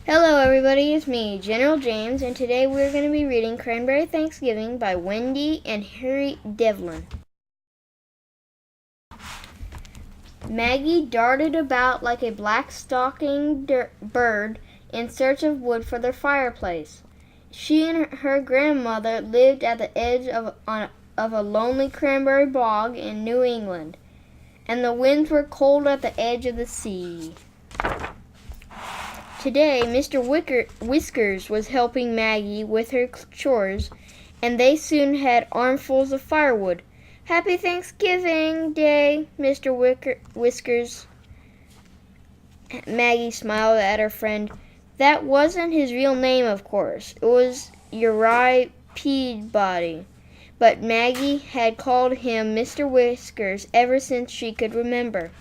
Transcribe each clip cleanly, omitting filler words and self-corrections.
Hello everybody, it's me, General James, and today we're going to be reading Cranberry Thanksgiving by Wendy and Harry Devlin. Maggie darted about like a black-stocking bird in search of wood for their fireplace. She and her grandmother lived at the edge of a lonely cranberry bog in New England, and the winds were cold at the edge of the sea. Today, Mr. Whiskers was helping Maggie with her chores, and they soon had armfuls of firewood. "Happy Thanksgiving Day, Mr. Whiskers." Maggie smiled at her friend. That wasn't his real name, of course. It was Uriah Peabody. But Maggie had called him Mr. Whiskers ever since she could remember.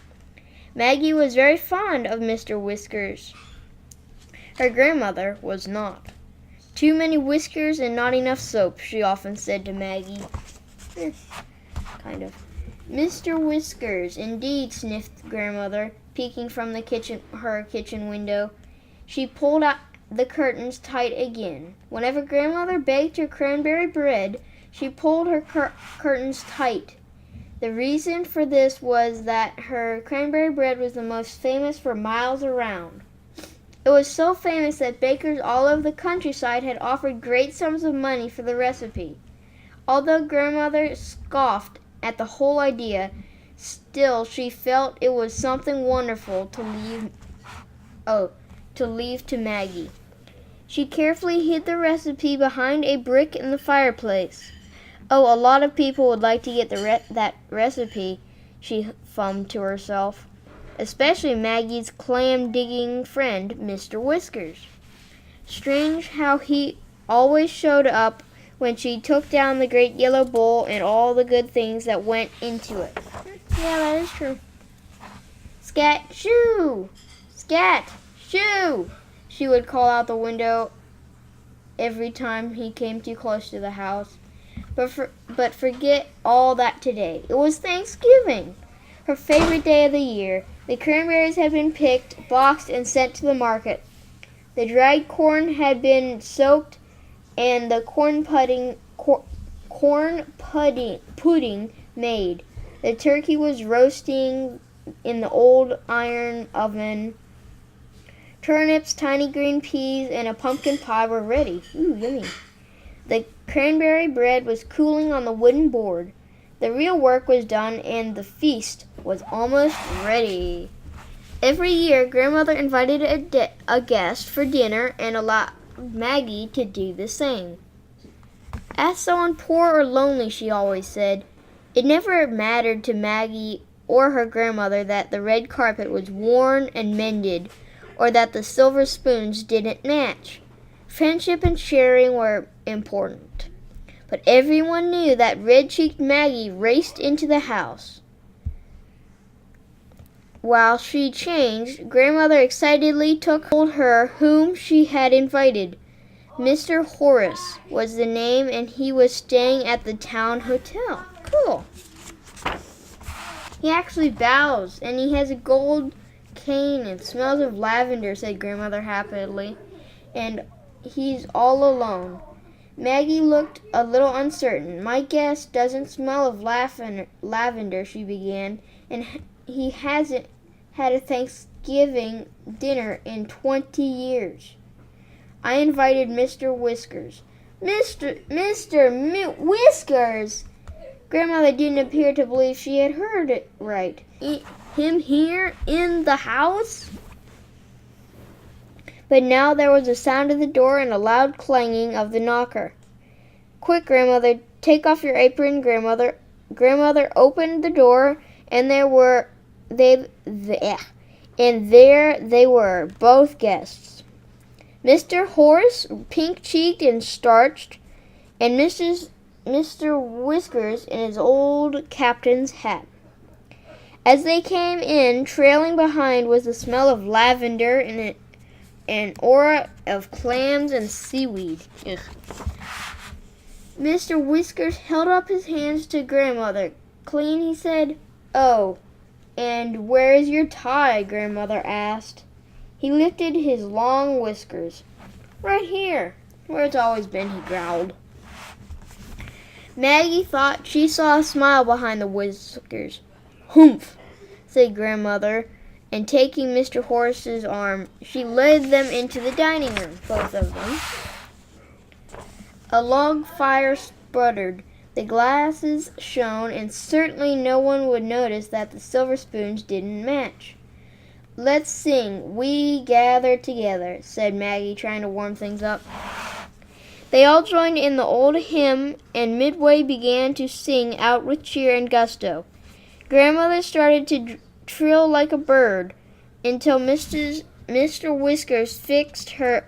Maggie was very fond of Mr. Whiskers. Her grandmother was not. "Too many whiskers and not enough soap," she often said to Maggie. Kind of. "Mr. Whiskers, indeed," sniffed grandmother, peeking from her kitchen window. She pulled out the curtains tight again. Whenever grandmother baked her cranberry bread, she pulled her curtains tight. The reason for this was that her cranberry bread was the most famous for miles around. It was so famous that bakers all over the countryside had offered great sums of money for the recipe. Although grandmother scoffed at the whole idea, still she felt it was something wonderful to leave to Maggie. She carefully hid the recipe behind a brick in the fireplace. "Oh, a lot of people would like to get that recipe," she hummed to herself. "Especially Maggie's clam-digging friend, Mr. Whiskers. Strange how he always showed up when she took down the great yellow bowl and all the good things that went into it." Yeah, that is true. "Scat, shoo! Scat, shoo!" she would call out the window every time he came too close to the house. But forget all that today. It was Thanksgiving, her favorite day of the year. The cranberries had been picked, boxed, and sent to the market. The dried corn had been soaked, and the corn pudding made. The turkey was roasting in the old iron oven. Turnips, tiny green peas, and a pumpkin pie were ready. Ooh, yummy. The cranberry bread was cooling on the wooden board. The real work was done, and the feast was almost ready. Every year, grandmother invited a guest for dinner and allowed Maggie to do the same. "Ask someone poor or lonely," she always said. It never mattered to Maggie or her grandmother that the red carpet was worn and mended, or that the silver spoons didn't match. Friendship and sharing were important. But everyone knew that red-cheeked Maggie raced into the house. While she changed, grandmother excitedly told her whom she had invited. Mr. Horace was the name, and he was staying at the town hotel. Cool. "He actually bows, and he has a gold cane and smells of lavender," said grandmother happily. "And he's all alone." Maggie looked a little uncertain. "My guest doesn't smell of lavender," she began, "and he hasn't had a Thanksgiving dinner in 20 years. I invited Mr. Whiskers." Mr. Whiskers! Grandmother didn't appear to believe she had heard it right. Him here in the house? But now there was a sound at the door and a loud clanging of the knocker. "Quick, grandmother, take off your apron, grandmother." Grandmother opened the door, and there they were, both guests. Mr. Horace, pink-cheeked and starched, and Mr. Whiskers in his old captain's hat. As they came in, trailing behind was the smell of lavender and an aura of clams and seaweed. Ugh. Mr. Whiskers held up his hands to grandmother. "Clean," he said. "Oh, and where is your tie?" grandmother asked. He lifted his long whiskers. "Right here, where it's always been," he growled. Maggie thought she saw a smile behind the whiskers. "Humph," said Grandmother, and taking Mr. Horace's arm, she led them into the dining room, both of them. A log fire sputtered, the glasses shone, and certainly no one would notice that the silver spoons didn't match. "Let's sing, 'We Gather Together,'" said Maggie, trying to warm things up. They all joined in the old hymn, and midway began to sing out with cheer and gusto. Grandmother started to trill like a bird, until Mr. Whiskers fixed her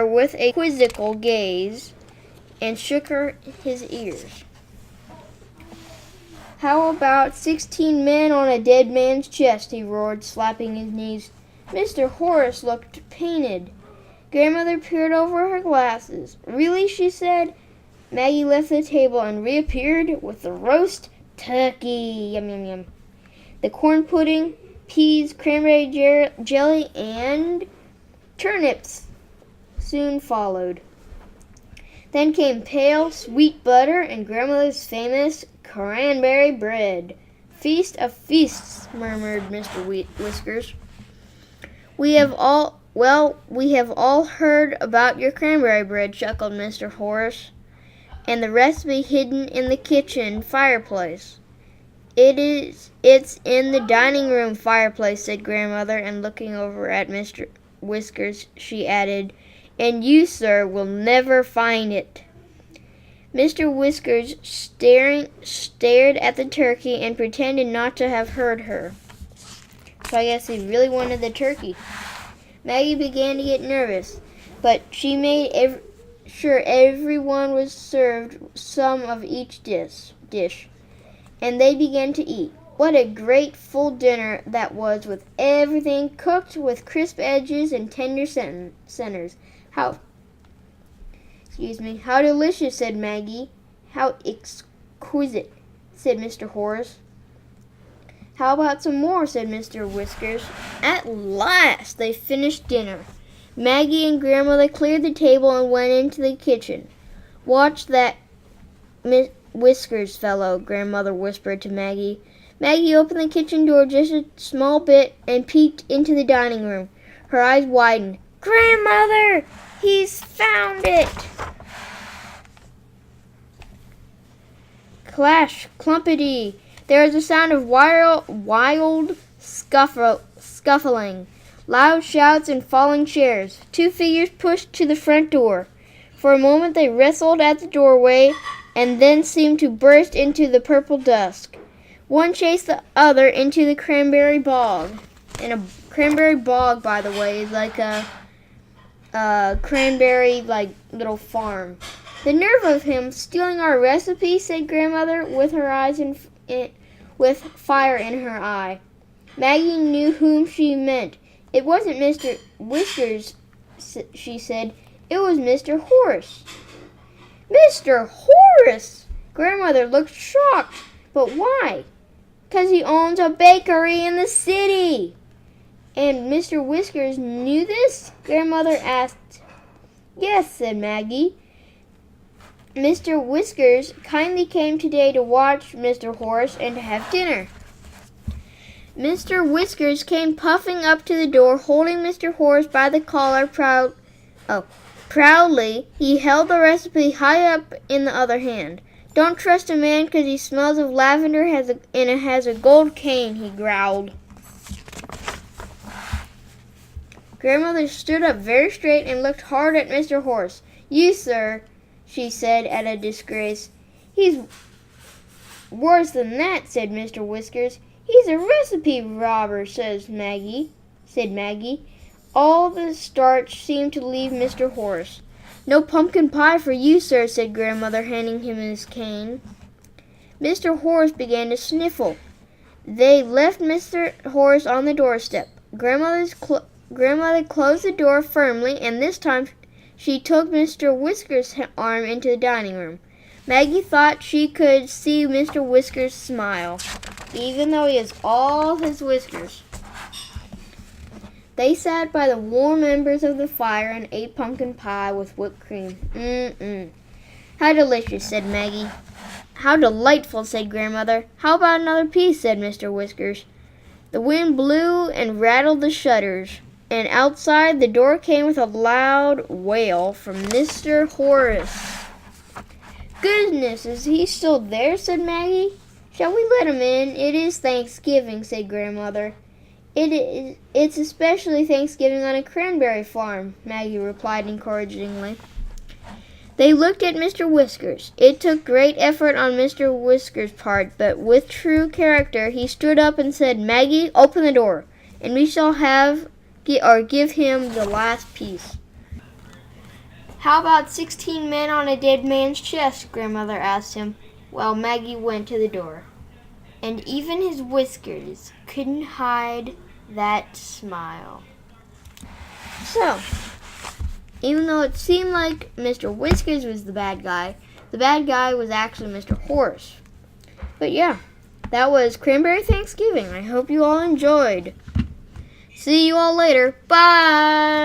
with a quizzical gaze and shook his ears. "How about 16 men on a dead man's chest?" he roared, slapping his knees. Mr. Horace looked pained. Grandmother peered over her glasses. "Really?" she said. Maggie left the table and reappeared with the roast turkey. Yum, yum, yum. The corn pudding, peas, cranberry jelly, and turnips soon followed. Then came pale, sweet butter and Grandmother's famous cranberry bread. "Feast of feasts," murmured Mr. Whiskers. We have all heard about your cranberry bread," chuckled Mr. Horace, "and the recipe hidden in the kitchen fireplace." It's in the dining room fireplace," said Grandmother, and looking over at Mr. Whiskers, she added, "and you, sir, will never find it." Mr. Whiskers stared at the turkey and pretended not to have heard her. So I guess he really wanted the turkey. Maggie began to get nervous, but she made sure everyone was served some of each dish, and they began to eat. What a great full dinner that was, with everything cooked with crisp edges and tender centers. How delicious," said Maggie. "How exquisite," said Mr. Horace. "How about some more?" said Mr. Whiskers. At last they finished dinner. Maggie and Grandmother cleared the table and went into the kitchen. "Watch that Whiskers fellow," Grandmother whispered to Maggie. Maggie opened the kitchen door just a small bit and peeked into the dining room. Her eyes widened. "Grandmother! He's found it!" Clash, clumpity. There was a sound of wild scuffling, loud shouts, and falling chairs. Two figures pushed to the front door. For a moment they wrestled at the doorway and then seemed to burst into the purple dusk. One chased the other into the cranberry bog. And a cranberry bog, by the way, is like a cranberry little farm. "The nerve of him stealing our recipe," said Grandmother, with her eyes with fire in her eye. Maggie knew whom she meant. "It wasn't Mr. Whiskers," she said. "It was Mr. Horace." "Mr. Horace!" Grandmother looked shocked. "But why?" "'Cause he owns a bakery in the city." "And Mr. Whiskers knew this?" Grandmother asked. "Yes," said Maggie. "Mr. Whiskers kindly came today to watch Mr. Horace and to have dinner." Mr. Whiskers came puffing up to the door, holding Mr. Horace by the collar proudly. He held the recipe high up in the other hand. "Don't trust a man 'cause he smells of lavender and has a gold cane," he growled. Grandmother stood up very straight and looked hard at Mr. Horace. "You, sir," she said at a disgrace. "He's worse than that," said Mr. Whiskers. "He's a recipe robber," said Maggie. All the starch seemed to leave Mr. Horace. "No pumpkin pie for you, sir," said Grandmother, handing him his cane. Mr. Horace began to sniffle. They left Mr. Horace on the doorstep. Grandmother closed the door firmly, and this time she took Mr. Whiskers' arm into the dining room. Maggie thought she could see Mr. Whiskers smile, even though he has all his whiskers. They sat by the warm embers of the fire and ate pumpkin pie with whipped cream. Mmm. How delicious, said Maggie. How delightful, said Grandmother. How about another piece, said Mr. Whiskers. The wind blew and rattled the shutters, and outside the door came with a loud wail from Mr. Horace. Goodness, is he still there, said Maggie. Shall we let him in? It is Thanksgiving, said Grandmother. It's especially Thanksgiving on a cranberry farm, Maggie replied encouragingly. They looked at Mr. Whiskers. It took great effort on Mr. Whiskers' part, but with true character, he stood up and said, Maggie, open the door, and we shall give him the last piece. How about 16 men on a dead man's chest? Grandmother asked him, while Maggie went to the door. And even his whiskers couldn't hide that smile. So, even though it seemed like Mr. Whiskers was the bad guy was actually Mr. Horace. But yeah, that was Cranberry Thanksgiving. I hope you all enjoyed. See you all later. Bye!